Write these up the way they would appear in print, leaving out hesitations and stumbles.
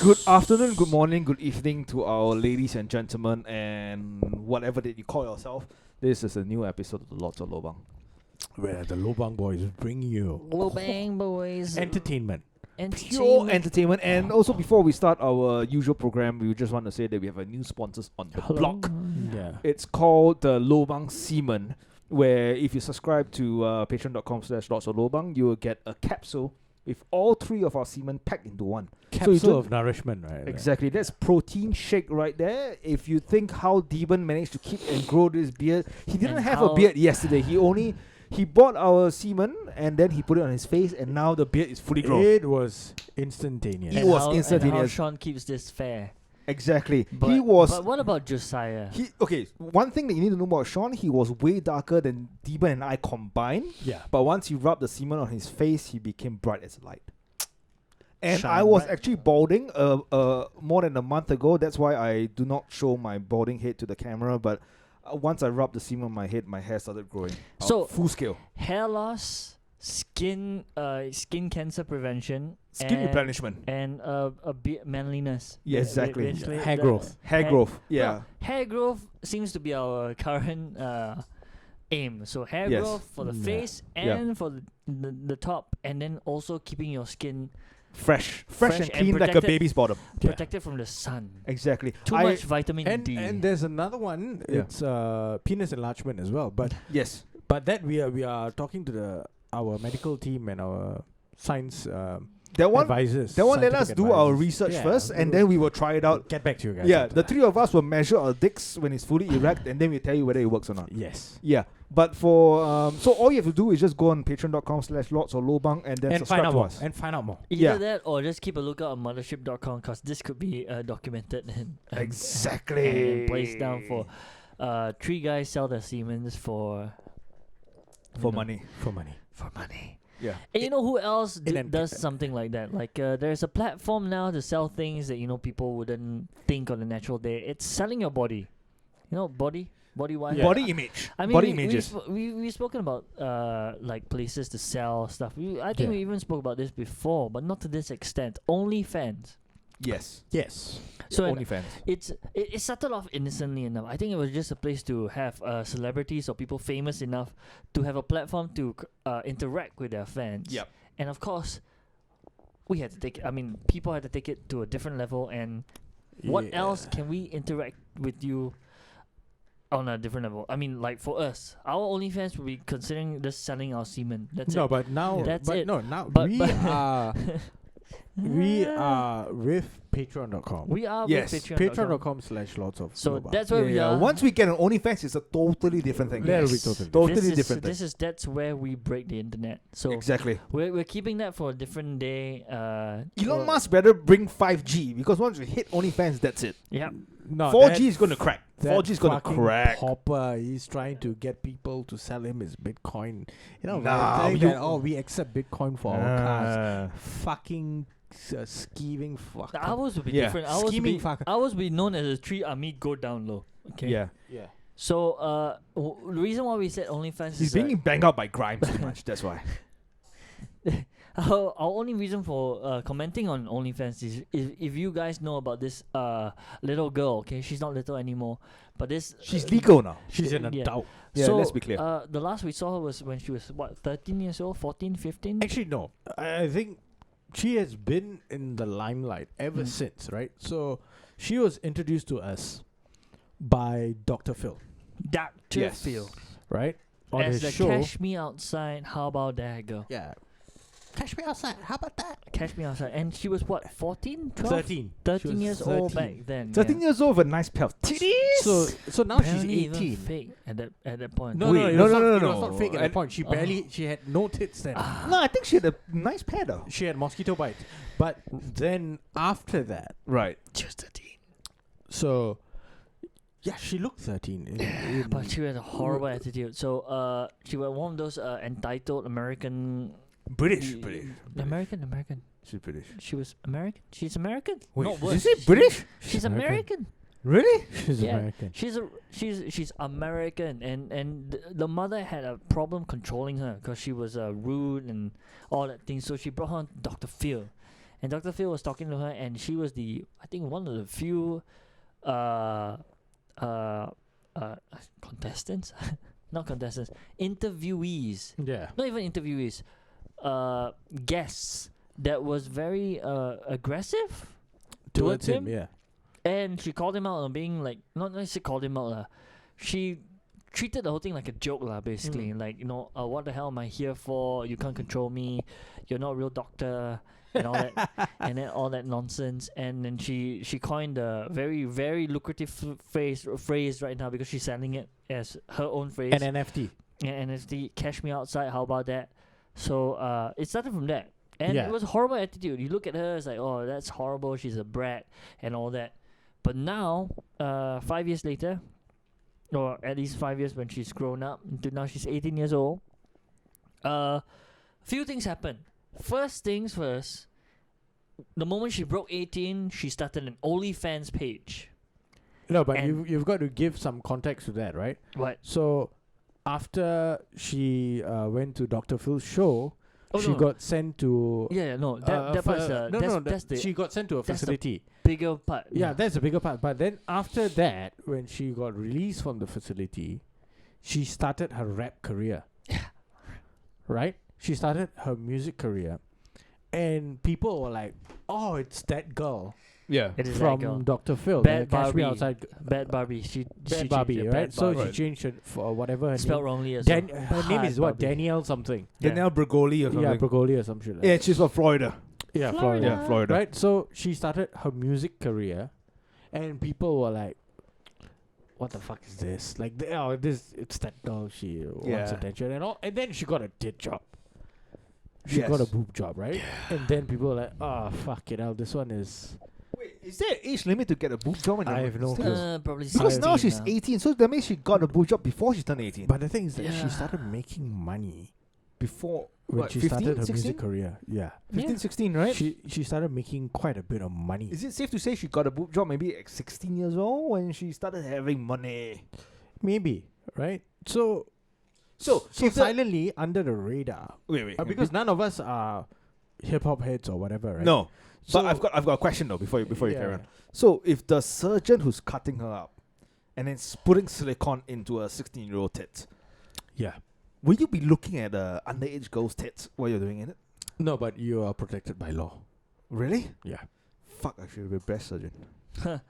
Good afternoon, good morning, good evening to our ladies and gentlemen, and whatever that you call yourself. This is a new episode of the Lots of Lobang. Where the Lobang Boys bring you Lobang Boys. entertainment. Pure entertainment. And also, before we start our usual program, we just want to say that we have a new sponsors on the block. Yeah. It's called the Lobang Semen, where if you subscribe to patreon.com/lots of lobang, you will get a capsule with all three of our semen packed into one. Capsule of nourishment, right? Exactly. That's protein shake right there. If you think how Deben managed to keep and grow this beard, he didn't And have a how- beard yesterday. He bought our semen and then he put it on his face, and now the beard is fully grown. It was instantaneous. It And was how- And how instantaneous. Sean keeps this fair. Exactly. But, he was. But what about Josiah? Okay, one thing that you need to know about Sean, he was way darker than Deben and I combined. Yeah. But once he rubbed the semen on his face, he became bright as light. And Shine I was bright. actually balding more than a month ago. That's why I do not show my balding head to the camera. But once I rubbed the semen on my head, my hair started growing. So- full scale. Hair loss, skin cancer prevention, Skin and, replenishment. and a bit manliness. Yeah, exactly. Basically Hair the- growth. Hair growth. Yeah. Well, hair growth seems to be our current aim. So hair Yes. growth for the Yeah. face Yeah. and for the top, and then also keeping your skin Fresh Fresh and and clean like a protected. baby's bottom. Yeah. protected from the sun. Exactly. Too much vitamin D. And there's another one. Yeah. It's penis enlargement as well. But Yes. that we are talking to our medical team and our science That one. advisors. That one. Let us scientific do our advisors. research Yeah, first, and then we will try it out. get back to you guys. Yeah, after the that. three of us will measure our dicks when it's fully erect, and then we tell you whether it works or not. Yes. Yeah, but for so all you have to do is just go on patreon.com/lots or lobang and then And subscribe find out to more. us. And find out more. Either Yeah. that or just keep a lookout on mothership.com because this could be documented and Exactly. and placed down for three guys sell their Siemens for For money. For money. For money. Yeah. And you know who else In does something like that? Like there's a platform now to sell things that people wouldn't think on a natural day. It's selling your body. Body wise. Yeah. Body image. I mean, body we, images. we've spoken about like places to sell stuff. I think Yeah. we even spoke about this before, but not to this extent. OnlyFans. Yes. Yes. So OnlyFans. it started off innocently enough. I think it was just a place to have celebrities or people famous enough to have a platform to interact with their fans. Yep. And of course, we had to take it. I mean, people had to take it to a different level. And what else can we interact with you on a different level? I mean, like for us, our OnlyFans will be considering just selling our semen. That's No, it. but now, That's but it. no, now But- we but- are we are with Patreon.com. We are Yes. with Patreon. Patreon.com/lots of. So Lobang. that's where we are. Once we get an OnlyFans, it's a totally different thing. That'll be Yes. totally Totally different thing. That's where we break the internet. So Exactly. we're keeping that for a different day. Elon Musk better bring 5G because once we hit OnlyFans, that's it. Yeah. No, 4G is going to crack. that 4G is going to fucking crack. Popper, he's trying to get people to sell him his Bitcoin. Nah, saying you- that, we accept Bitcoin for our cars. Ah. Fucking scheming fuck. Ours would be Yeah. different. Ours would Scheming be, fucker. ours would be known as a three army go down low. Okay. Yeah. Yeah. So the reason why we said OnlyFans He's is being banged out by Grimes too much. That's why. our only reason for commenting on OnlyFans is if you guys know about this little girl. Okay, she's not little anymore, but this She's legal now. She's an Yeah. adult. Yeah, so, let's be clear. The last we saw her was when she was 13 years old, 14, 15. Actually, no. I think she has been in the limelight ever since, right? So she was introduced to us by Dr. Phil, Dr. Yes. Phil. right? On As his the show. Cash Me Outside. How about that girl? Yeah. Cash me outside. How about that? Cash Me Outside. And she was what, 14, 12? 13. 13 She was years old 13. back then. 13 years old with a nice pair of titties. So now Apparently she's even 18. fake at that point. No, Wait, no, it no, was no, not, no, it no. was not fake at that point. She Oh. barely, she had no tits then. No, I think she had a nice pair though. She had mosquito bites. But then after that, Right. Just 13. so yeah, she looked 13. But she had a horrible attitude. So she was one of those entitled American. British. American. She's British. She was American. She's American. Wait, Not did worse. you say British? She's American. American. Really? She's Yeah. American. She's American, and the mother had a problem controlling her because she was rude and all that thing. So she brought her on Dr. Phil, and Dr. Phil was talking to her, and she was I think one of the few uh uh contestants not contestants, interviewees, Yeah. not even interviewees, guests that was very aggressive towards him. Yeah. And she called him out on being like, not necessarily called him out, she treated the whole thing like a joke, basically. Like, what the hell am I here for? You can't control me. You're not a real doctor. And all that, and then all that nonsense. And then she coined a very, very lucrative phrase right now, because she's selling it as her own phrase. An NFT. Yeah, NFT, cash me outside, how about that? So it started from that. And Yeah. it was a horrible attitude. You look at her, it's like, oh, that's horrible, she's a brat, and all that. But now, 5 years later, or at least 5 years when she's grown up, to now she's 18 years old, few things happened. First things first, the moment she broke 18, she started an OnlyFans page. No, but And- you've got to give some context to that, right? What? So after she went to Dr. Phil's show, Oh, she no. got sent to No, that part's that's the she got sent to a that's the facility. bigger part. Yeah, that's the bigger part. But then after that, when she got released from the facility, she started her rap career. Right? She started her music career. And people were like, oh, it's that girl Yeah. It is that girl. from Dr. Phil. Bad Cash Me Barbie. Outside. Bad Barbie. She Bad Barbie, changed it, right? Bad So Barbie. she changed it for whatever her Spelled name. wrongly as Her well. name is what? Barbie. Danielle something. Yeah. Danielle Bregoli or something. Yeah, Bregoli or some shit. Like Yeah, that. she's from Florida. Yeah, Florida. Florida. Yeah, Florida. Right? So she started her music career, and people were like, what the fuck is this? Like, it's that girl. She wants Yeah. attention and all. And then she got a tit job. She Yes. got a boob job, right? And then people were like, oh, fuck it out. This one is... Wait, is there an age limit to get a boob job? I have no clue. Probably Because now 16 she's 18, so that means she got a boob job before she turned 18. But the thing is that Yeah. she started making money before when what, she 15, started her 16? music career. Yeah. 15, Yeah. 16, right? She started making quite a bit of money. Is it safe to say she got a boob job maybe at 16 years old when she started having money? Maybe, right? So So the- silently under the radar. wait. Because none of us are hip-hop heads or whatever, right? No. So But I've got a question though before you carry Yeah. on. So if the surgeon who's cutting her up and then putting silicone into a 16-year-old tit, Yeah. will you be looking at a underage girl's tits while you're doing it? No, but you are protected by law. Really? Yeah. Fuck, I should be a breast surgeon. God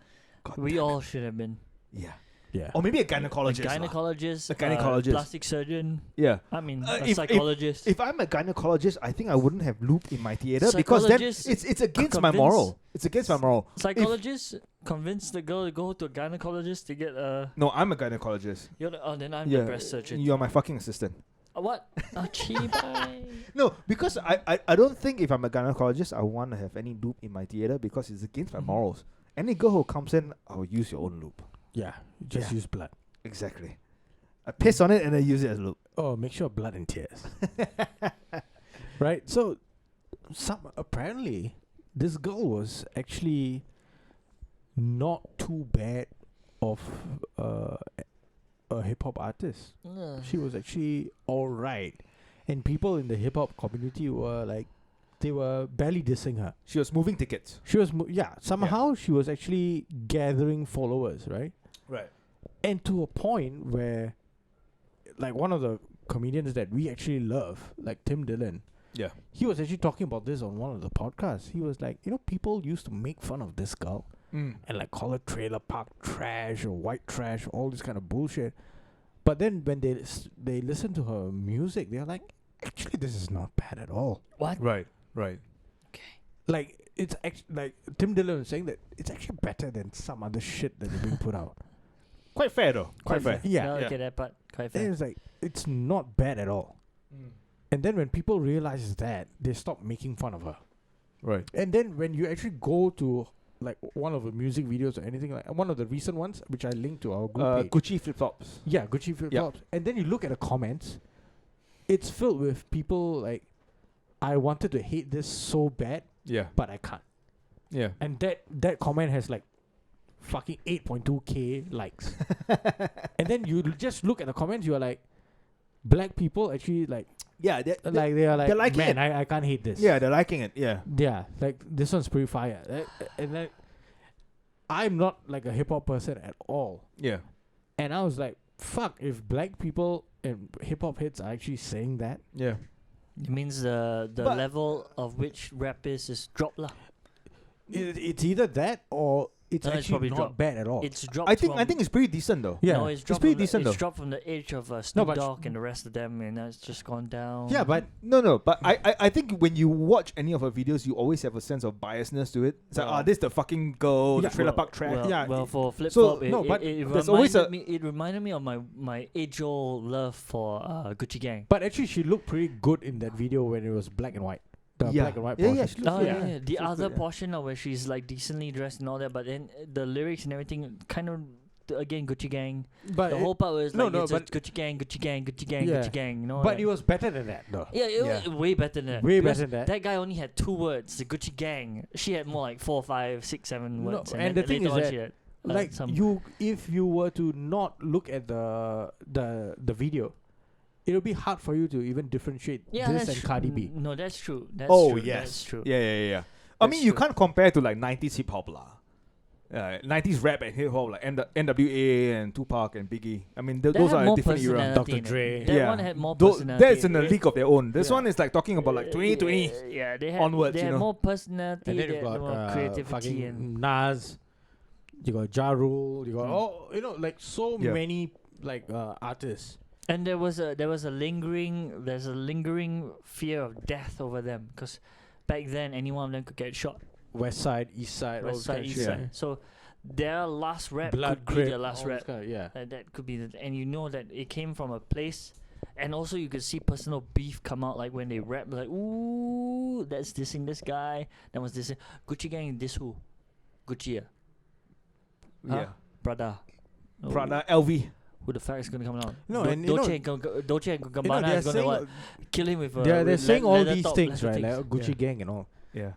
We damn all it. should have been. Yeah. Yeah. Or maybe a A gynecologist. lah. gynecologist, A gynecologist. plastic surgeon. Yeah. I mean, Uh, a if- psychologist. If I'm a gynecologist, I think I wouldn't have lube in my theater because then Psychologist it's against my convinced- moral. It's against my moral. Psychologist convinced the girl to go to a gynecologist to get a. No, I'm a gynecologist. Then I'm Yeah, the breast surgeon. you're my fucking assistant. What? Chibai. No, because I don't think if I'm a gynecologist, I want to have any lube in my theater because it's against my morals. Any girl who comes in, I'll use your own lube. Yeah. Just Yeah. use blood. Exactly. I piss on it and then use it as lube. Oh, make sure blood and tears. Right? So apparently this girl was actually not too bad of a hip hop artist. She was actually alright. And people in the hip hop community were like, they were barely dissing her. She was moving tickets. She was, somehow she was actually gathering followers, right? Right. And to a point where, like, one of the comedians that we actually love, like Tim Dillon, Yeah. he was actually talking about this on one of the podcasts. He was like, people used to make fun of this girl and like call her trailer park trash or white trash, all this kind of bullshit. But then when they listen to her music, they're like, actually, this is not bad at all. What? Right. Like, it's actually, like, Tim Dillon was saying that it's actually better than some other shit that is being put out. Quite fair though. Quite fair. Yeah. No, Yeah. okay, that part. Quite And fair. it's like, it's not bad at all. And then when people realize that, they stop making fun of her. Right. And then when you actually go to like one of the music videos or anything, like one of the recent ones, which I linked to our group page. Gucci flip flops. Yeah, Gucci flip flops. And then you look at the comments, it's filled with people like, I wanted to hate this so bad, Yeah. but I can't. Yeah. And that comment has like fucking 8.2k likes. And then you just look at the comments, you are like, black people actually like Yeah, Like they are like, they're liking man, it. I can't hate this. yeah, they're liking it. Yeah, Yeah, like this one's pretty fire. And like, I'm not like a hip hop person at all. yeah. And I was like, fuck, if black people and hip hop heads are actually saying that. Yeah. It means the But- level of which rap is dropped lah. It's either that or it's No, it's actually probably not dropped. bad at all. It's dropped. I think from, it's pretty decent though. Yeah. No, it's dropped. pretty from the- decent It's though. dropped from the age of Snoop but Dogg and the rest of them, and now it's just gone down. yeah, but No, but I think when you watch any of her videos, you always have a sense of biasness to it. It's like, Well- this the fucking girl, Yeah, the trailer well, park track. Well, Yeah, well, for Flip so- Flop, no, but it there's always it reminded me of my age-old love for Gucci Gang. but actually she looked pretty good in that video when it was black and white. The Yeah. black and white Yeah, portion. yeah, she looks Oh good. yeah, Yeah. the She looks other good, yeah. portion of where she's like decently dressed and all that, but then the lyrics and everything kind of again Gucci Gang. But The it- whole part was no, like no, it's just but- Gucci Gang, Gucci Gang, Gucci Gang, Yeah. Gucci Gang. You know, but like- it was better than that though. yeah, it Yeah. was way better than that. Way because better than that. That guy only had 2 words, the Gucci Gang. She had more like 4, 5, 6, 7 No, words. and then the thing later is on that, she had, Like some if you were to not look at the video, it'll be hard for you to even differentiate yeah, this that's and Cardi B. No, that's true. That's Oh true. yes, That's true. Yeah. I That's mean, you true. can't compare to like 90s hip hop lah. 90s rap and hip hop like NWA and Tupac and Biggie. I mean, That those had are a more different era. personality Dr. in it. Dre. That Yeah. one had more Tho- personality. that's in a league of their own. This Yeah. one is like talking about like 2020. Yeah, they had onwards, They you had know. more personality. And then They you've had got more creativity and fucking Nas, you got Ja Rule, you got like so Yeah. many like artists. and there was a lingering fear of death over them because back then any one of them could get shot. West Side, East Side, all West this Side, kind of East shit. Side. So their last rap Blood could Crip, be their last all this rap. kind of- yeah. That could be, and you know that it came from a place, and also you could see personal beef come out, like when they rap, like ooh, that's dissing this guy, that was dissing Gucci Gang, diss who? Gucci, Yeah. Prada, Oh, Prada, LV. Who the fuck is gonna come out? No, and you Dolce and Dolce and Gabbana they're is gonna saying, what? Kill him with a. they're saying all leather these top, things, leather right? things. Like Gucci Gang and all. Yeah.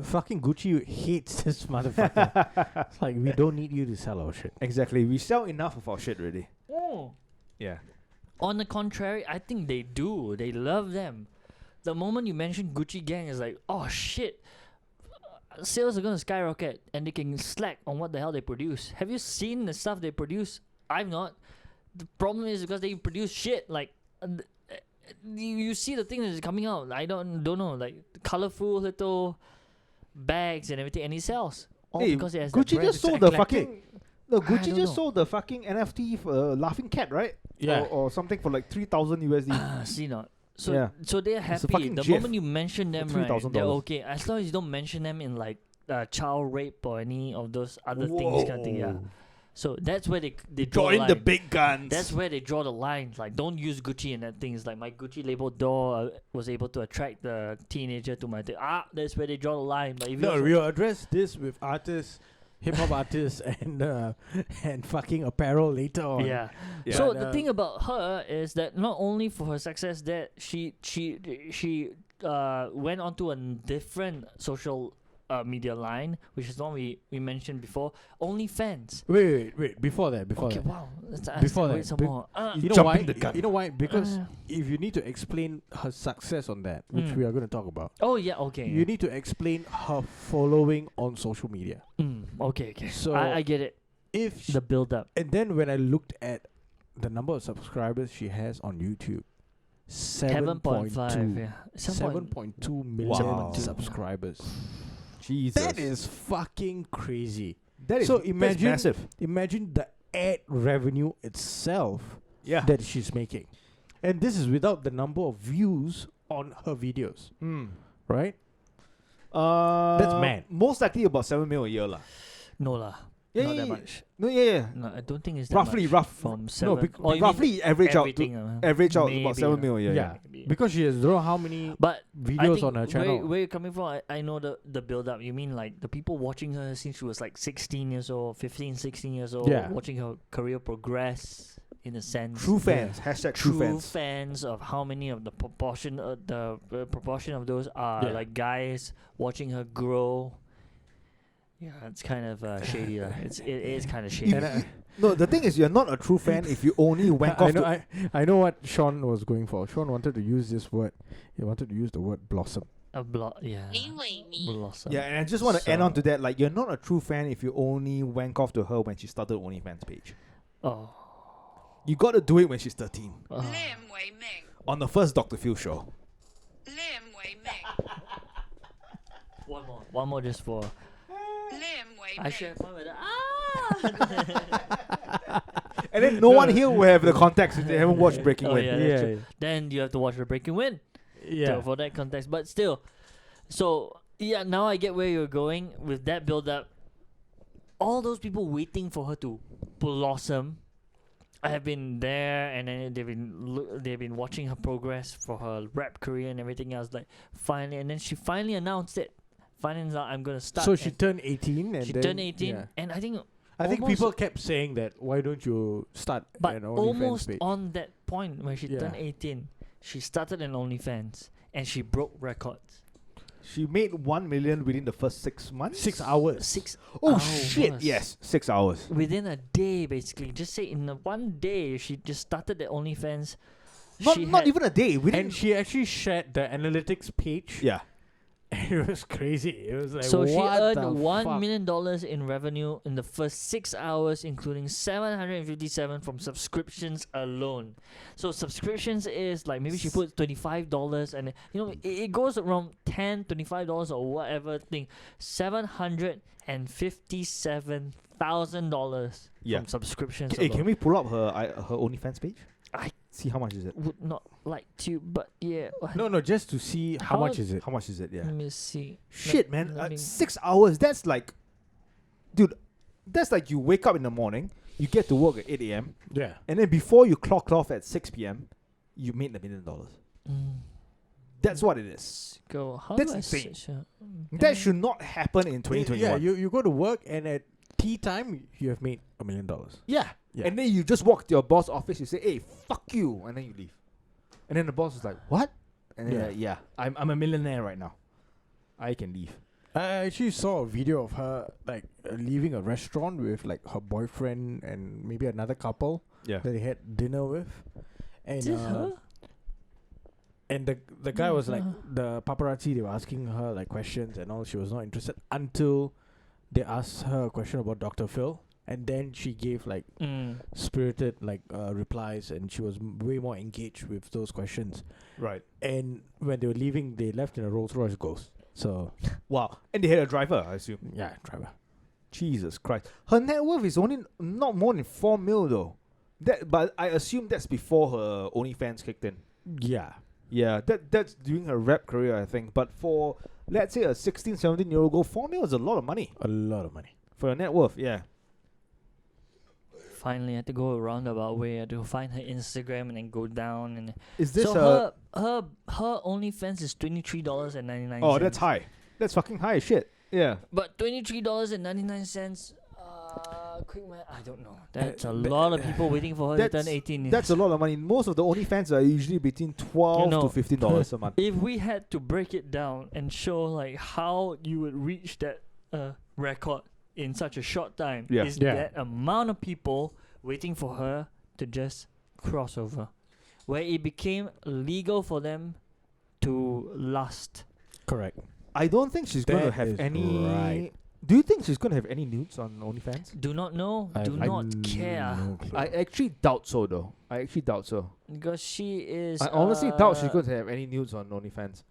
Fucking Gucci hates this motherfucker. It's like we don't need you to sell our shit. Exactly. We sell enough of our shit already. Oh. Yeah. On the contrary, I think they do. They love them. The moment you mention Gucci Gang, is like, oh shit, sales are gonna skyrocket, and they can slack on what the hell they produce. Have you seen the stuff they produce? I've not. The problem is because they produce shit like. You see the thing that is coming out. I don't know, like colorful little bags and everything, and it sells. All Hey, because it has that Gucci brand. just It's sold the eclectic. fucking. No, I Gucci don't just know. sold the fucking NFT for Laughing Cat, right? Yeah. Or something for like 3,000 USD. See not. So Yeah. so they're It's a happy. fucking The GIF moment you mention them, right, $3,000. they're okay. As long as you don't mention them in like child rape or any of those other things kind of thing. Yeah. So that's where they draw Join the the line. big guns. That's where they draw the line. Like, don't use Gucci and that thing. It's like my Gucci label door was able to attract the teenager to my thing. That's where they draw the line. But if you No, also- we'll address this with artists, hip hop artists, and fucking apparel later on. yeah. Yeah. So But, the thing about her is that not only for her success, that she went onto a different social media line, which is the one we mentioned before. OnlyFans. Wait. Before that. Okay, wow. Let's Before wait that, some be- more. You know Jumping why? the gun. You know why? Because Uh. if you need to explain her success on that, which Mm. we are going to talk about, Oh yeah, okay. you need to explain her following on social media. Okay. So I get it. if The build up. and then when I looked at the number of subscribers she has on YouTube, 7.5. Yeah. 7.2 million Wow. subscribers. Jesus. That is fucking crazy. That is so that's imagine- massive. Imagine the ad revenue itself Yeah. that she's making. And this is without the number of views on her videos, right? That's mad. Most likely about 7 mil a year lah. No lah. Yeah, Not yeah, that yeah. much. No, yeah. No, I don't think it's that Roughly, much. rough. From No, 7. you mean roughly average out everything. about 7 mil a year. Yeah. Maybe. Because she has don't know how many But I videos think on her channel. Where you're coming from, I know the build up. You mean like the people watching her since she was like 16 years old, 15, 16 years old, Yeah. watching her career progress in a sense. True fans. Hashtag true True fans. fans of how many of the proportion of those are Yeah. like guys watching her grow. Yeah, it's kind of shady. It is kind of shady. And No, the thing is, you're not a true fan if you only wank I off. know. I know what Sean was going for. Sean wanted to use this word. He wanted to use the word blossom. A yeah. Blossom. Yeah, and I just want to add on to that. Like, you're not a true fan if you only wank off to her when she started OnlyFans page. Oh. You got to do it when she's 13 Oh. on the first Dr. Phil show. One more just for. I should have fun with it. And then no one here will have the context if they haven't watched Breaking Wind. Yeah, that's true. Then you have to watch the Breaking Wind. Yeah. For that context, but still, so yeah, now I get where you're going with that build up. All those people waiting for her to blossom. I have been there, and then they've been watching her progress for her rap career and everything else. Like finally, and then she finally announced it. Finally, announced, I'm gonna start. So she turned 18, and she then, turned 18, yeah. and I think I think people kept saying that. Why don't you start but an OnlyFans almost page? on that point when she turned 18, she started an OnlyFans and she broke records. She made 1 million within the first 6 months. 6 hours. 6 Oh hours. shit! Yes, 6 hours. Within a day, basically. Just say in one day, she just started the OnlyFans. Not She not had- even a day. And she actually shared the analytics page. Yeah. And it was crazy. It was like, So she what the earned $1 fuck? million in revenue in the first 6 hours, including 757 from subscriptions alone. So subscriptions is like maybe she puts $25, and it goes around $25 or whatever thing. $757,000 Yeah. from subscriptions Hey, alone. can we pull up her OnlyFans page? I See how much is it? would not like to, but yeah. No, just to see how How much is- is it. How much is it? Yeah. Let me see. Shit, man. let me- 6 hours. That's like, dude. That's like you wake up in the morning, you get to work at 8 a.m. Yeah. and then before you clocked off at 6 p.m., you made $1 million. That's what it is. Go. How That's do I insane. search her? That should not happen in 2021. Yeah, you go to work and at tea time you have made $1 million. Yeah. Yeah. And then you just walk to your boss office, you say, hey, fuck you, and then you leave. And then the boss is like, what? And then Yeah. you're like, yeah, I'm a millionaire right now. I can leave. I actually saw a video of her like leaving a restaurant with like her boyfriend and maybe another couple Yeah. that they had dinner with. And Is it her? and the guy was like, Uh-huh. the paparazzi, they were asking her like questions and all. She was not interested until they asked her a question about Dr. Phil, and then she gave like spirited like replies, and she was way more engaged with those questions. Right. And when they were leaving, they left in a Rolls Royce Ghost. So Wow. And they had a driver, I assume. yeah, driver. Jesus Christ. Her net worth is only not more than 4 mil though. But I assume that's before her OnlyFans kicked in. Yeah. Yeah, that's during her rap career, I think. But for, let's say, a 16, 17-year-old girl, 4 mil is a lot of money A lot of money. for her net worth. Yeah. Finally, I had to go a roundabout way. I had to find her Instagram and then go down. And Is this so her OnlyFans is $23.99. Oh, that's high. That's fucking high as shit. Yeah. But $23.99. Quick math, I don't know. That's a th- lot of people waiting for her to That's- turn 18. That's a lot of money. Most of the OnlyFans are usually between $12 know, to $15 a month. If we had to break it down and show like how you would reach that record in such a short time, Yeah. is Yeah. that amount of people waiting for her to just cross over, where it became legal for them to lust. Correct. I don't think she's going to That have is any... right. Do you think she's going to have any nudes on OnlyFans? Do not know, I do have not care, no clue. I actually doubt so, though. I actually doubt so. because she is. I honestly doubt she's going to have any nudes on OnlyFans.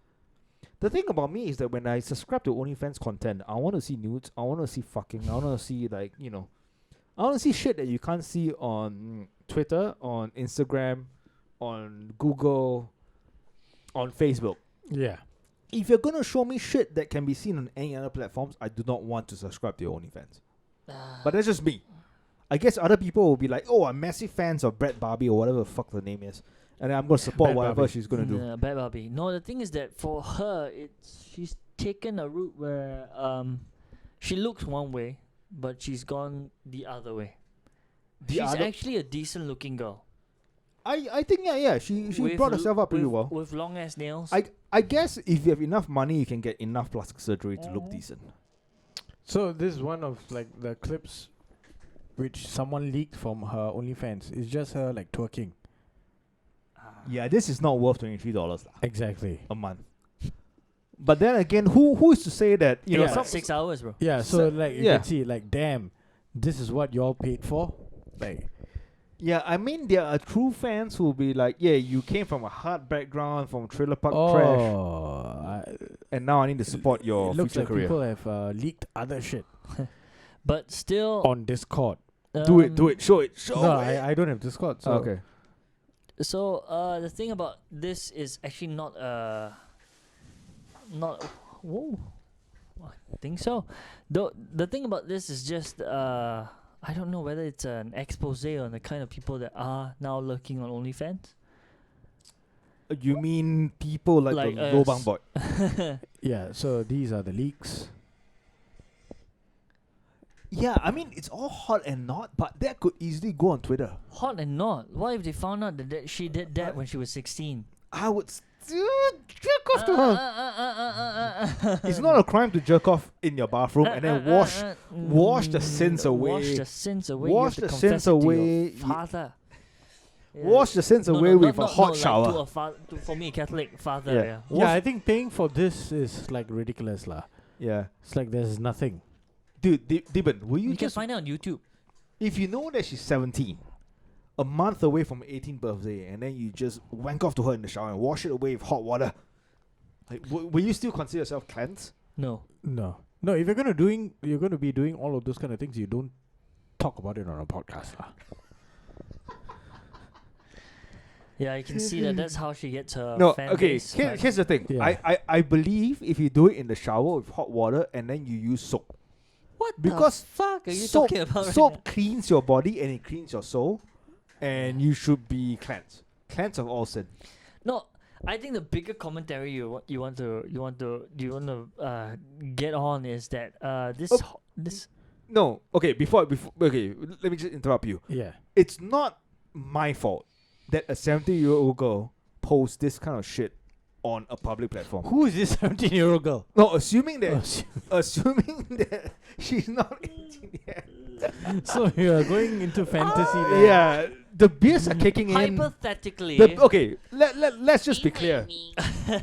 The thing about me is that when I subscribe to OnlyFans content, I want to see nudes. I want to see fucking. I want to see, like, I want to see shit that you can't see on Twitter, on Instagram, on Google, on Facebook. Yeah. If you're going to show me shit that can be seen on any other platforms, I do not want to subscribe to your OnlyFans. But that's just me. I guess other people will be like, oh, I'm massive fans of Brett Barbie or whatever the fuck the name is. And I'm going to support Bad whatever Barbie. she's going to do. Bad Barbie. No, the thing is that for her, she's taken a route where she looks one way, but she's gone the other way. She's actually a decent looking girl. I think, yeah. She With brought herself up pretty with- well. With long ass nails. I guess if you have enough money, you can get enough plastic surgery to look decent. So this is one of like the clips which someone leaked from her OnlyFans. It's just her like twerking. Yeah, this is not worth $23 Exactly. a month. But then again, who is to say that you know Yeah, some 6 hours, bro. Yeah, so So- like you yeah. can see, like, damn, this is what y'all paid for. Like, Yeah, I mean there are true fans who will be like, yeah, you came from a hard background from Trailer Park Crash, and now I need to support your it looks future like career. people have leaked other shit But still, on Discord. Do it, show it, show No, it. I don't have Discord. So Okay. So the thing about this is actually not whoa, I think so. The thing about this is just I don't know whether it's an expose on the kind of people that are now lurking on OnlyFans. You mean people like Like the us. Lobang Boy? yeah, so these are the leaks. Yeah, I mean it's all hot and not, but that could easily go on Twitter. Hot and not. What if they found out that she did that when she was 16? I would still jerk off to her. It's not a a crime to jerk off in your bathroom and then wash the sins away. Wash the sins away. Wash You have the to sins confess it to your away. father. Yeah. Wash the sins No, away no, with not- a hot like shower. To a for me, Catholic father. Yeah. Yeah. Yeah, I think paying for this is like ridiculous, lah. Yeah, It's like there's nothing. dude, Dibben, will you You can just find it on YouTube. if you know that she's 17, a month away from her 18th birthday, and then you just wank off to her in the shower and wash it away with hot water, like, will you still consider yourself cleansed? No. No, if you're gonna be doing all of those kind of things, you don't talk about it on a podcast, lah. Yeah, you can see that that's how she gets her No, fan okay. base. Here, but- here's the thing. Yeah. I believe if you do it in the shower with hot water and then you use soap, what because the fuck are you soap, talking about? soap Right cleans your body and it cleans your soul, and you should be cleansed of all sin. now? No, I think the bigger commentary you want to get on is that this Oh. this No, okay. Before, okay. Let me just interrupt you. Yeah. It's not my fault that a 70-year-old girl posts this kind of shit on a public platform. Who is this 17-year-old girl? No, assuming that Oh, assuming that she's not 18 yet. so you are going into fantasy there. Yeah, the beers are kicking in. hypothetically. Okay, let's just be clear.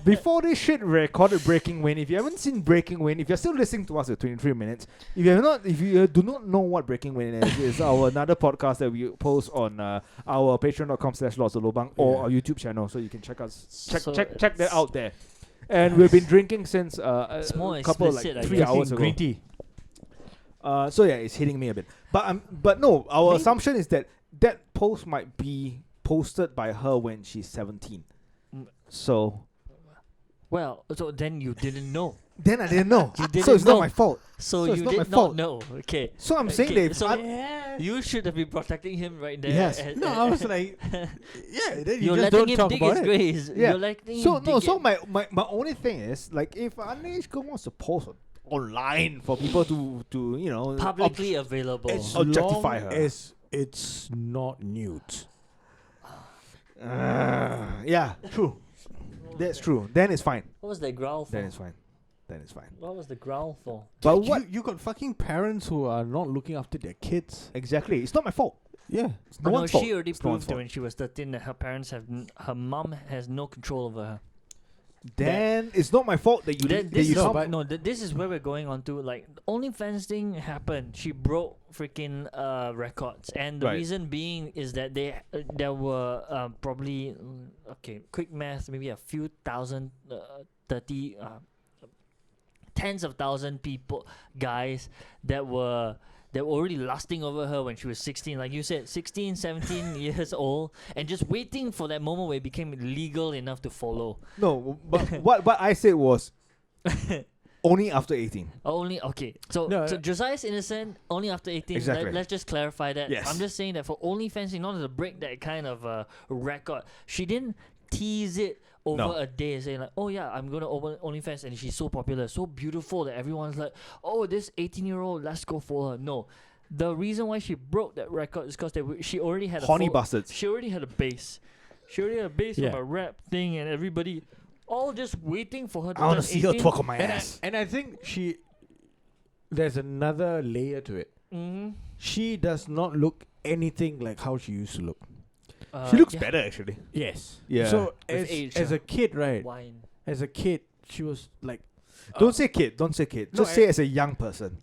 Before this shit recorded Breaking Wind, if you haven't seen Breaking Wind, if you're still listening to us at 23 minutes, if you do not know what Breaking Wind is, it's our another podcast that we post on our patreon.com/lots-of-lobang or Yeah. our YouTube channel, so you can check So that it's- out there. And we've been drinking since a It's more couple explicit, I 3 guess. hours ago. Green tea. So yeah, it's hitting me a bit. But no, our Maybe- assumption is that post might be posted by her when she's 17. Mm. So Well, so then you didn't know. then I didn't know. You didn't so it's know. not my fault. So, So it's you not my did fault. not know. Okay. So I'm saying Okay, that if so I- you should have been protecting him right there. Yes. No, I was like, yeah. Then you You're just letting don't him talk dig about his it. graves. Yeah. You're letting so him no, dig so it. my only thing is like if an underage girl wants to post online for people to you know publicly available. As Objectify long her. as it's not nude. yeah, true. That's true. Then it's fine. What was the growl for? Then it's fine. Then it's fine. What was the growl for? But you, what you got fucking parents who are not looking after their kids. exactly? It's not my fault. Yeah. It's no No, one's fault. she already It's no one's proved that fault. when she was 13 that her parents her mom has no control over her. Then it's not my fault that you Then that this you is can't- this is where we're going on to. Like, OnlyFans thing happened. She broke freaking records, and the Right. reason being is that there were probably quick math, maybe a few thousand, 30, tens of thousand people, guys that were already lusting over her when she was 16, like you said, 16, 17 years old, and just waiting for that moment where it became legal enough to follow. No, but what I said was only after 18. Only so No, Josiah's innocent only after 18. Exactly. Let's just clarify that. Yes. I'm just saying that for OnlyFans, in order to break that kind of record, she didn't tease it over No. a day saying like, oh yeah, I'm gonna open OnlyFans, and she's so popular, so beautiful that everyone's like, oh, this 18-year-old, let's go for her. No, the reason why she broke that record is because she already had Horny a bastards. she already had a base. She already had a base Yeah. from a rap thing, and everybody all just waiting for her to I want to turn see her 18. twerk on my And ass. I think there's another layer to it. Mm-hmm. she does not look anything like how she used to look. She looks yeah. better actually. Yes. Yeah. So With age, as a kid, right? Wine. As a kid, she was like. Don't say kid. Don't say kid. No, Just say as a young person.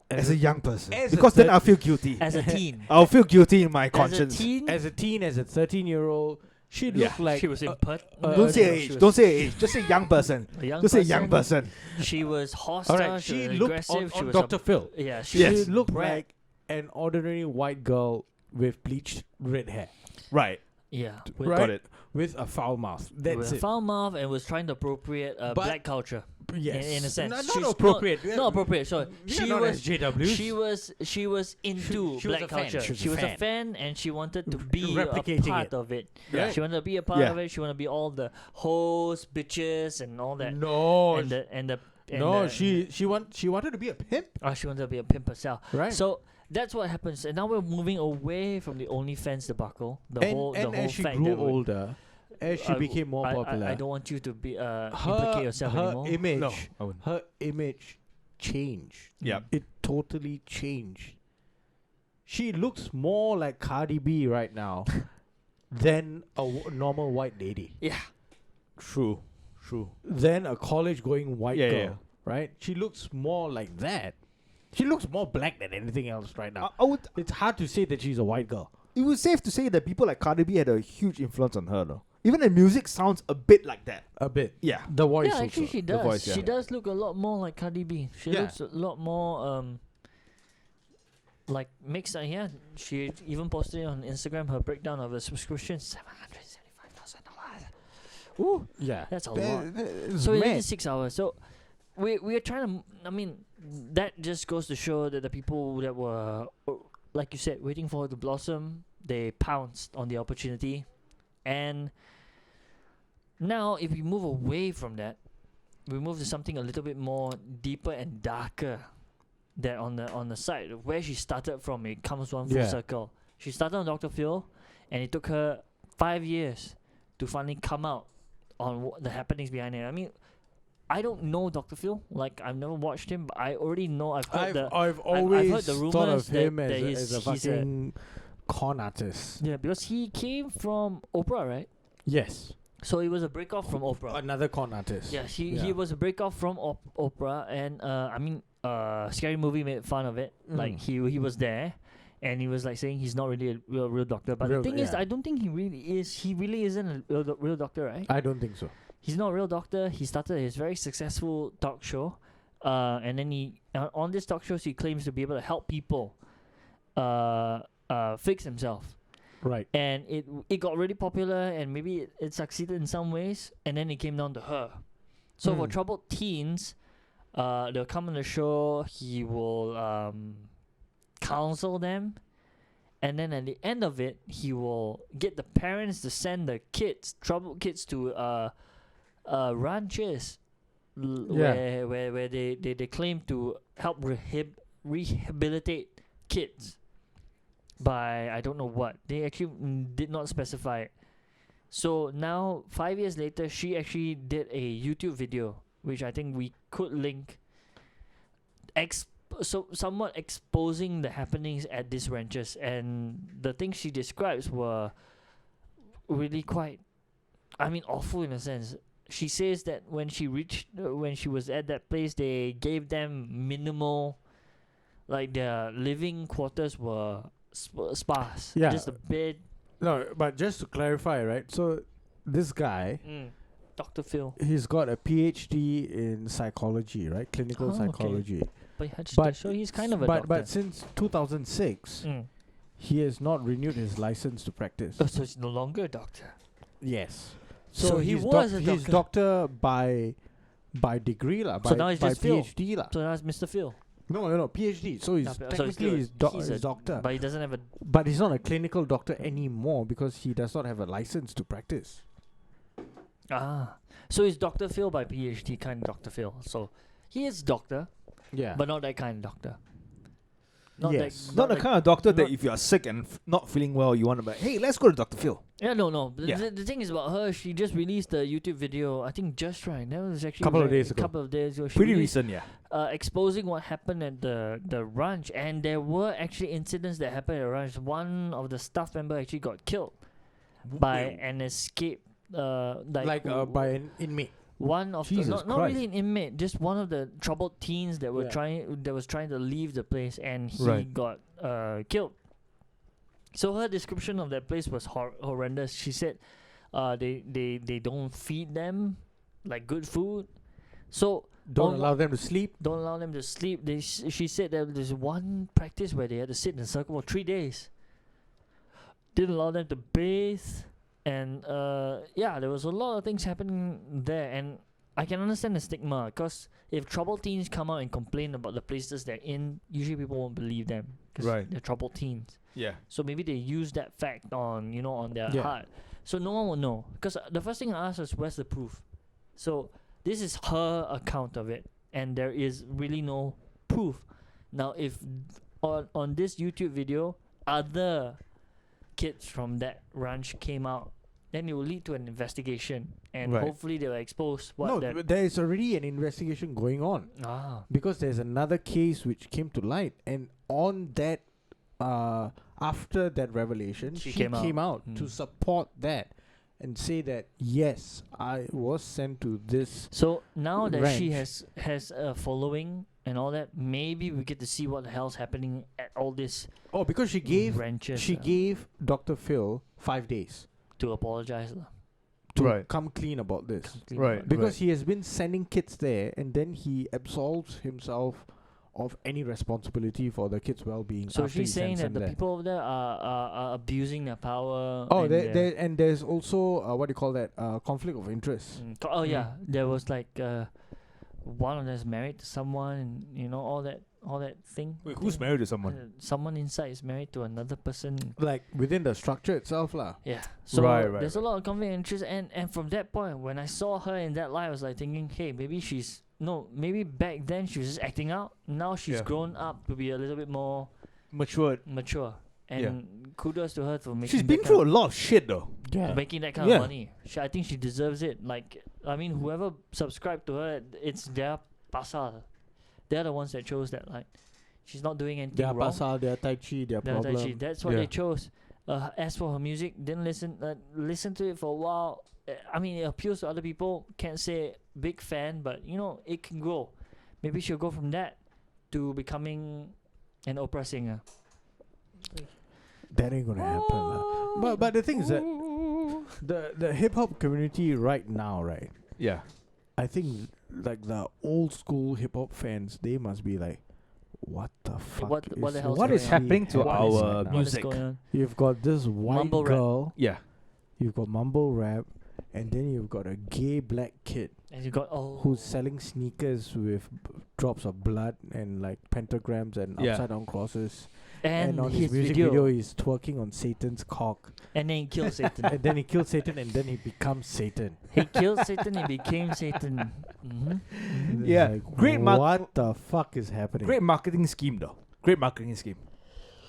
As a young person. as a Because then third- I'll feel guilty. As a teen. I'll feel guilty in my As a conscience. teen. As a teen, as a 13-year-old, she Yeah. looked like she was in put. Don't say age. Don't say age. Just say young person. A young Just say young person. She was hostile. Alright, she she was looked aggressive. She on was Dr. Phil. Yeah, She Yes. looked brat. like an ordinary white girl with bleached red hair, Right. Yeah, right? Got it. with a foul mouth. That's with a it. foul mouth and was trying to appropriate But- black culture. Yes. in a sense. Not She's appropriate. Not appropriate. Sorry, She was JWs. she was into she was black a fan. culture. She was She a was a fan. fan, and she wanted to be a Replicating part it. of it. Yeah. She wanted to be a part Yeah. of it. She wanted to be all the hoes, bitches, and all that. No, and the and no. the, She wanted to be a pimp, she wanted to be a pimp herself. right? So that's what happens, and now we're moving away from the OnlyFans debacle. The and whole as she fact grew that we- older, as she became more popular, I don't want you to be implicate yourself her anymore. image, No, I wouldn't. her image changed. Yeah. It totally changed. She looks more like Cardi B right now than a normal white lady, Yeah. True. True. than a college-going white Yeah, girl, yeah. right? She looks more like that. She looks more black than anything else right now. I would. It's hard to say that she's a white girl. It was safe to say that people like Cardi B had a huge influence on her, though. Even the music sounds a bit like that. A bit. Yeah. The voice Yeah, also. actually she The does. voice, yeah. She does look a lot more like Cardi B. She Yeah. looks a lot more like mixed. Yeah, she even posted on Instagram her breakdown of her subscription, $775,000. Ooh, Yeah. that's a That- lot. that is So within mad. 6 hours. So we are trying to. I mean, that just goes to show that the people that were, like you said, waiting for it to blossom, they pounced on the opportunity, and now if we move away from that, we move to something a little bit more deeper and darker. That on the side of where she started from, it comes one full Yeah. circle. She started on Dr. Phil, and it took her 5 years to finally come out on the happenings behind it. I mean, I don't know Dr. Phil. Like, I've never watched him, but I already know. I've heard I've I've always heard the thought rumors of him that as, he's- as a he's a- fucking con artist. yeah, because he came from Oprah, right? Yes. So he was a break off from Oprah. Another con artist. Yeah, he Yeah. was a break off from Oprah, and I mean, Scary Movie made fun of it. Like he was there, and he was like saying he's not really a real doctor. But Real- the thing is, yeah. I don't think he really is. He really isn't a real doctor, right? I don't think so. He's not a real doctor. He started his very successful talk show, and then he on this talk show he claims to be able to help people, fix himself. Right. And it got really popular, and maybe it succeeded in some ways, and then it came down to her. So for Mm. troubled teens, they'll come on the show. He will counsel them, and then at the end of it, he will get the parents to send the kids, troubled kids, to ranches, Yeah. where they claim to help rehabilitate kids by I don't know what. They actually did not specify it. So now 5 years later, she actually did a YouTube video, which I think we could link, somewhat exposing the happenings at these ranches, and the things she describes were really quite, I mean, awful in a sense. She says that when she was at that place, they gave them minimal, like their living quarters were sparse. Yeah. Just a bed. No, but just to clarify, right? So this guy, Dr. Phil. he's got a PhD in psychology, right? Clinical Oh, okay. psychology. But so he's kind of a doctor. But since 2006, he has not renewed his license to practice. Oh, so he's no longer a doctor. Yes. So he he's was a he's doctor by degree lah. So now he's by just Phil. PhD lah. So that's Mr. Phil. No, PhD. So he's So he's technically still- he's he's a doctor. But he doesn't have a. But he's not a clinical doctor anymore because he does not have a license to practice. So he's Dr. Phil by PhD, kind of Dr. Phil. So he is doctor, Yeah. but not that kind of doctor. Not Yes. that, Not the like- kind of doctor that not- if you are sick and not feeling well, you want to be like, hey, let's go to Dr. Phil. Yeah, no. Yeah. The thing is about her. She just released a YouTube video. I think just right. That was actually Couple of days a ago. couple of days ago. She Pretty released, recent, yeah. exposing what happened at the ranch, and there were actually incidents that happened at the ranch. One of the staff member actually got killed by an escape. Like by an inmate. one of the, Jesus not Christ. really an inmate, just one of the troubled teens that were Yeah. trying to leave the place, and he Right. got killed. So her description of that place was horrendous. She said, they don't feed them like good food, so Don't on allow them to sleep. don't allow them to sleep. She said that there's one practice where they had to sit in a circle for 3 days. Didn't allow them to bathe, and there was a lot of things happening there, and I can understand the stigma, because if troubled teens come out and complain about the places they're in, usually people won't believe them, because Right. they're troubled teens. Yeah. So maybe they use that fact on on their Yeah. heart. So no one will know. Because the first thing I asked was, where's the proof? So this is her account of it, and there is really no proof. Now, if on this YouTube video, other kids from that ranch came out, then it will lead to an investigation, and Right. hopefully they will expose what No, that. there is already an investigation going on because there's another case which came to light, and on that, after that revelation, She she came out. to Mm. support that and say that yes, I was sent to this. So now that she ranch. has a following and all that, maybe we get to see what the hell's happening at all this Oh, because she gave ranches. she gave Dr. Phil 5 days to apologize lah. to Right. come clean about this. Clean Right. about it. Because he has been sending kids there, and then he absolves himself of any responsibility for the kids' well-being. So after he she's saying sends that them the there. people over there are abusing their power. Oh, and and there's also what do you call that? Conflict of interest. oh yeah, there was like one of them is married to someone, and all that thing. Wait, who's married to someone? Someone inside is married to another person. Like within the structure itself, lah. Yeah. So Right, there's a lot of conflict of interest, and from that point, when I saw her in that light, I was like thinking, hey, maybe back then she was just acting out. Now she's Yeah. grown up to be a little bit more Matured. mature, and kudos to her for making. She's been through a lot of shit though. making that kind Yeah. of money. I think she deserves it. Like, I mean, whoever subscribed to her, it's their pasal. They're the ones that chose that. Like, she's not doing anything Their wrong. pasal, their tai chi, their Their tai problem. chi. That's what Yeah. they chose. As for her music, didn't listen to it for a while. I mean, it appeals to other people. Can't say big fan, but it can grow. Maybe she'll go from that to becoming an opera singer. That ain't gonna happen, lah. But the thing is that the hip hop community right now, right? Yeah. I think like the old school hip hop fans, they must be like, what the fuck? What the hell's What is going on? happening to What our is- what is music? going on? You've got this white Mumble rap. girl, Yeah. you've got mumble rap, and then you've got a gay black kid And you got who's selling sneakers with drops of blood and like pentagrams and Yeah. upside down crosses. and on his his music video, he's twerking on Satan's cock. and then he killed Satan. And then he kills Satan, and then he becomes Satan. He killed Satan. He became Satan. Mm-hmm. It's Yeah, like, great mark- what the fuck is happening? Great marketing scheme though. Great marketing scheme.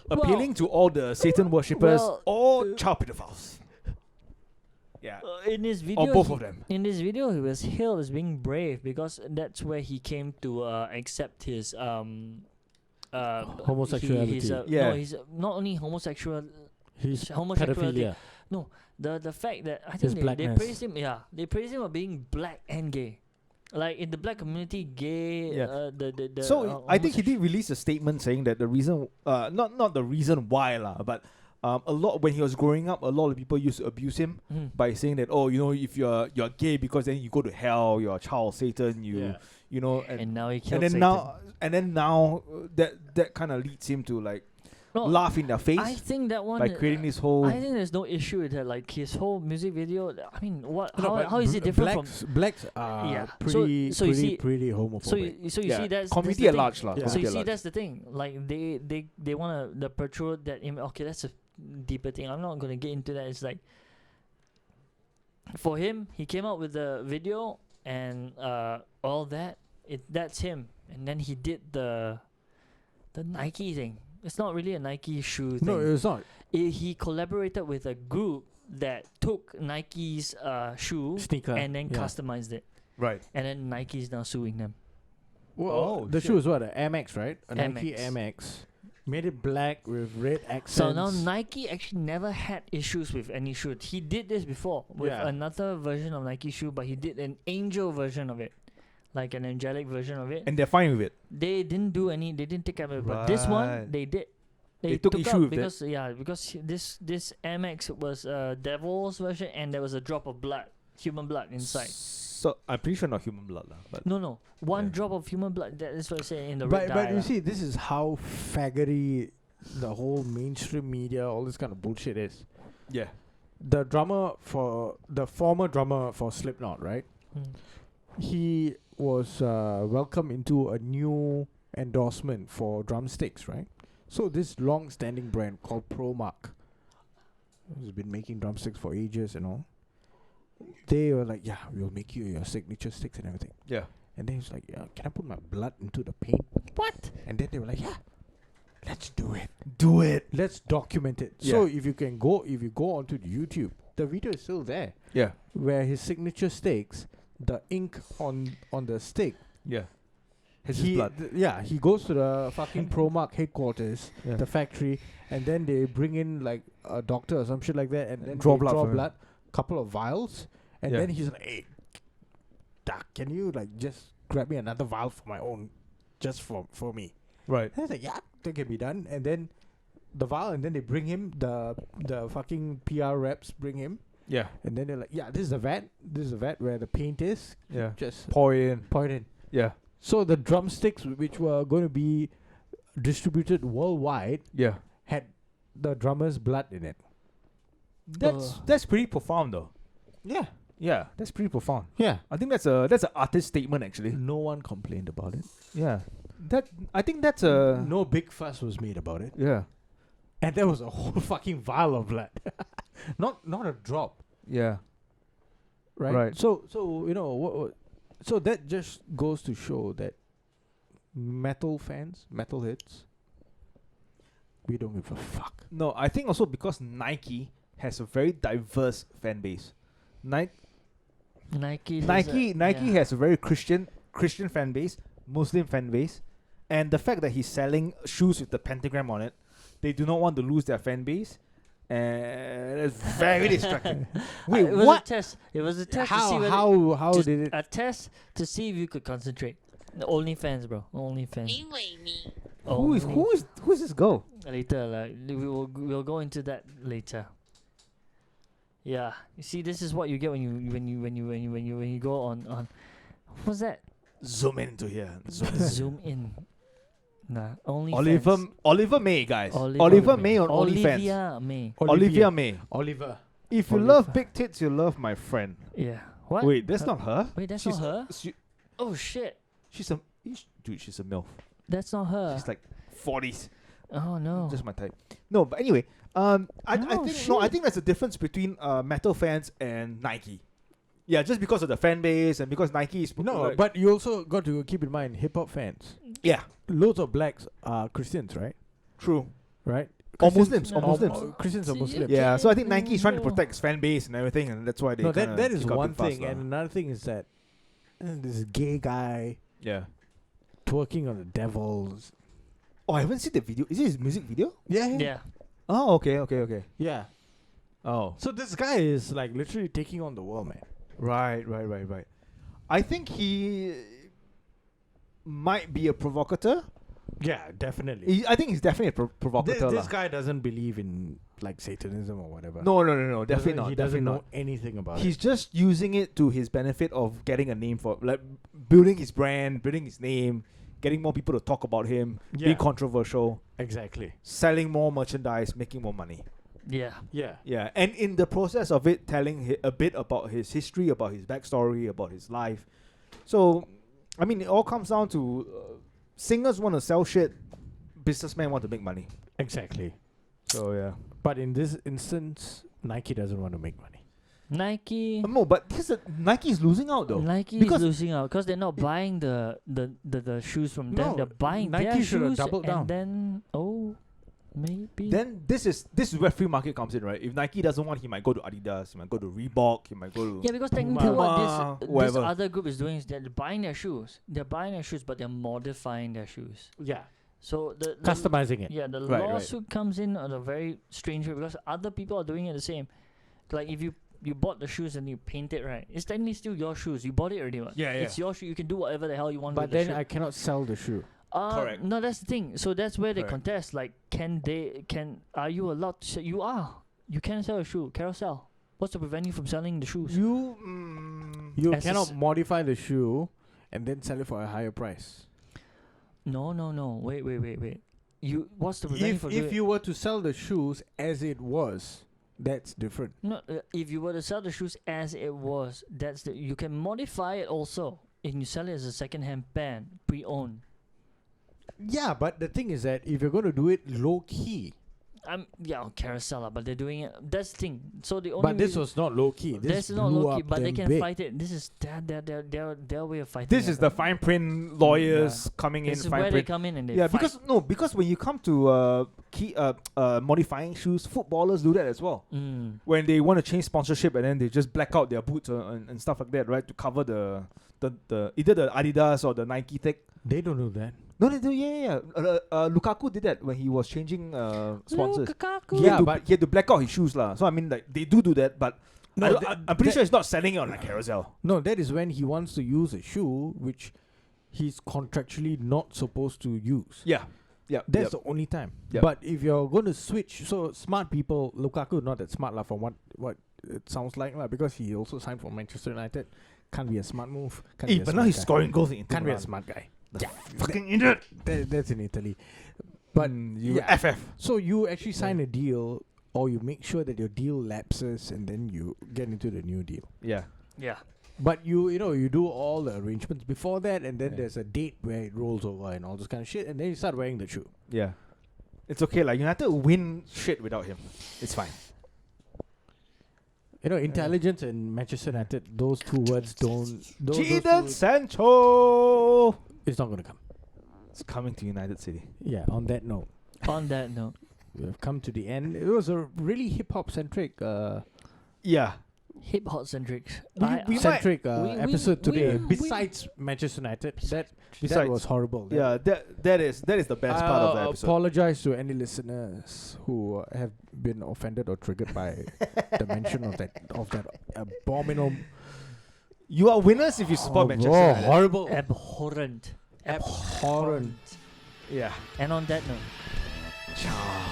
Well- Appealing to all the Satan worshippers well, or child pedophiles. Yeah. In his video, Or both of them. In this video, he was hailed as being brave because that's where he came to accept his Homosexuality. He's Yeah. No, he's not only homosexual. He's Homosexuality. pedophilia. The fact that I His think they blackness. praised him. Yeah, they praised him for being black and gay. Like in the black community, gay. Yeah. The So I think he homosexual- did release a statement saying that the reason, not the reason why lah, but a lot when he was growing up, a lot of people used to abuse him Mhm. by saying that if you're gay because then you go to hell, you're a child of Satan, And now he killed and then Satan. now that kind of leads him to like No, laugh in their face I think that one by creating this whole. I think there's no issue with that. Like his whole music video. I mean, what? No, but How is it different from? blacks are Yeah. pretty So you see- pretty homophobic. So you yeah, see that's community the at thing. large lah. Yeah. So you community at see large. that's the thing. Like they wanna the protrude that image. Okay, that's a deeper thing. I'm not gonna get into that. It's like for him, he came out with the video and all that. That's him. And then he did the Nike thing. It's not really a Nike shoe thing. No, it's not. He collaborated with a group that took Nike's shoe Sneaker. and then yeah. customized it. Right. And then Nike's now suing them. Well, Oh, the shit. shoe is what? An Air Max, right? A Nike Air Air Max. Made it black with red accents. So now Nike actually never had issues with any shoe. He did this before with Yeah. another version of Nike shoe, but he did an angel version of it. Like an angelic version of it. And they're fine with it. They didn't do any. They didn't take care of it. But this one, Right. they did. They took issue out with that. because because this MX was a devil's version, and there was a drop of blood, human blood inside. So I'm pretty sure not human blood, but No, one Yeah. drop of human blood. That is what I say in the But red dye. but you lah. see, this is how faggoty the whole mainstream media, all this kind of bullshit is. yeah. The former drummer for Slipknot, right? Mm. He was welcomed into a new endorsement for drumsticks, right? So this long-standing brand called ProMark, who's been making drumsticks for ages and all, they were like, yeah, we'll make you your signature sticks and everything. Yeah. And then he's like, yeah, can I put my blood into the paint? What? And then they were like, yeah, let's do it. Do it. Let's document it. Yeah. So if you go onto the YouTube, the video is still there, Yeah. where his signature sticks, the ink on the stick, Yeah. His blood. he goes to the fucking ProMark headquarters, Yeah. the factory, and then they bring in like a doctor or some shit like that, and then Draw they blood draw from him. blood, couple of vials, and Yeah. then he's like, hey, doc, can you like just grab me another vial for my own, just for me? Right. And I was like, yeah, that can be done. And then the vial, and then they bring him, the fucking PR reps bring him, Yeah. and then they're like, yeah, this is the vat where the paint is. Yeah. Just Pour it in. point in. Yeah. So the drumsticks, which were going to be distributed worldwide, Yeah. had the drummer's blood in it. That's pretty profound though. Yeah. Yeah. That's pretty profound. Yeah. I think that's an artist statement actually. No one complained about it. Yeah. I think that's a No big fuss was made about it. yeah. And there was a whole fucking vial of blood. not a drop. Yeah. Right? Right. So you know what so that just goes to show that metalheads, we don't give a fuck. No, I think also because Nike has a very diverse fan base. Nike has a very Christian fan base, Muslim fan base, and the fact that he's selling shoes with the pentagram on it, they do not want to lose their fan base, and it's very distracting. Wait, it was what? a test. It was a test to see whether How just did it? a test to see if you could concentrate. The OnlyFans, bro. OnlyFans. 因为你 Who is this girl? Later, like we'll go into that later. Yeah, you see, this is what you get when you go on. What's that? Zoom into here. Zoom in. Nah, Oliver May, guys. Oliver Oliver May on OnlyFans. Olivia May. Olivia May. Oliver. If you Oliver. love big tits, you love my friend. Yeah. What? Wait, that's not her. Wait, that's She's not her. Oh shit, She's a dude. She's a milf. that's not her. She's like 40s. Oh no. Just my type. No, but anyway, I Oh, think there's a difference between metal fans and Nike. Yeah, just because of the fan base and because Nike is No, like- but you also got to keep in mind hip hop fans. yeah, Loads of blacks are Christians, right? true. Right? Or Christians- Muslims, or Muslims. Christians or See, Muslims. Yeah, so I think Nike is trying to No. protect its fan base and everything, and that's why they No, kinda that is kick out one too fast thing, lah. and another thing is that this gay guy Yeah. twerking on the devils. Oh, I haven't seen the video. Is it his music video? Yeah. Oh, okay. Yeah. Oh, So this guy is like literally taking on the world, man. right. I think he might be a provocateur. Yeah, definitely. I think he's definitely a provocateur. This lah. guy doesn't believe in like Satanism or whatever. No, definitely not. He doesn't definitely know not. anything about He's it. just using it to his benefit of getting a name for, like, building his brand, building his name, getting more people to talk about him, being controversial, Exactly. selling more merchandise, making more money. Yeah. Yeah. Yeah, and in the process of it, telling a bit about his history, about his backstory, about his life. So, I mean, it all comes down to singers want to sell shit, businessmen want to make money. Exactly. So yeah. But in this instance, Nike doesn't want to make money. Nike. No, but Nike is losing out though. Nike Because- is losing out because they're not buying the shoes from them. No, They're buying Nike their should have shoes doubled down. and then Maybe. Then this is where free market comes in, right? If Nike doesn't want, he might go to Adidas, he might go to Reebok, he might go to Yeah, because technically Puma, what this whatever. other group is doing is they're buying their shoes. They're buying their shoes, but they're modifying their shoes. Yeah. So the Customizing it. yeah, the Right, right. lawsuit comes in on a very strange way because other people are doing it the same. Like if you bought the shoes and you paint it, right, it's technically still your shoes. You bought it already, what? Yeah, yeah. It's your shoe. You can do whatever the hell you want But with then the shoe. I cannot sell the shoe. Correct. No, that's the thing. So that's where they Correct. contest. Like, are you allowed to sell? You are. You can sell a shoe. Carousel. What's to prevent you from selling the shoes? You As a cannot s- modify the shoe and then sell it for a higher price. No. Wait. What's to prevent you from doing If you were to sell the shoes as it was, that's different. No, if you were to sell the shoes as it was, you can modify it also, and you sell it as a second-hand pair, pre-owned. Yeah, but the thing is that if you're going to do it low key, On Carousel, but they're doing it. That's the thing. So the only but this reason- was not low key. This That's not blew low key, up but they them can big. fight it. This is their way of fighting. This it. is the fine print lawyers coming in. This is Fine where print. they come in and they Yeah, fight. because when you come to modifying shoes, footballers do that as well. When they want to change sponsorship and then they just black out their boots and stuff like that, right, to cover the either the Adidas or the Nike tag. They don't do that. No, they do. Yeah. Lukaku did that when he was changing sponsors. Lukaku. He Yeah, had to, but- he had to black out his shoes, lah. So I mean, like they do that, but No, I'm pretty sure it's not selling it on a carousel. No, that is when he wants to use a shoe which he's contractually not supposed to use. Yeah. That's the only time. Yep. But if you're going to switch, so smart people, Lukaku not that smart lah from what it sounds like lah, because he also signed for Manchester United. Can't be a smart move. Can't be a But now smart he's guy. scoring goals in Can't be a Milan. smart guy. The fucking idiot. That's in Italy. But you yeah. FF. So you actually sign a deal, or you make sure that your deal lapses, and then you get into the new deal. Yeah. Yeah. But you do all the arrangements before that, and then Yeah. there's a date where it rolls over and all this kind of shit, and then you start wearing the shoe. Yeah. It's okay, like United win shit without him. It's fine. Intelligence and Manchester United, those two words don't. Those Jadon two, Sancho. it's not going to come. It's coming to United City. Yeah. On that note, On that note, we have come to the end. It was a really hip hop centric. Yeah. hip hop centric. We centric we- episode today. we- Besides Manchester United, that Besides- was horrible. Yeah, that is the best part of the episode. Apologize to any listeners who have been offended or triggered by the mention of that abominable, You are winners if you support Manchester United. horrible, abhorrent. abhorrent. Yeah. And on that note, Ciao.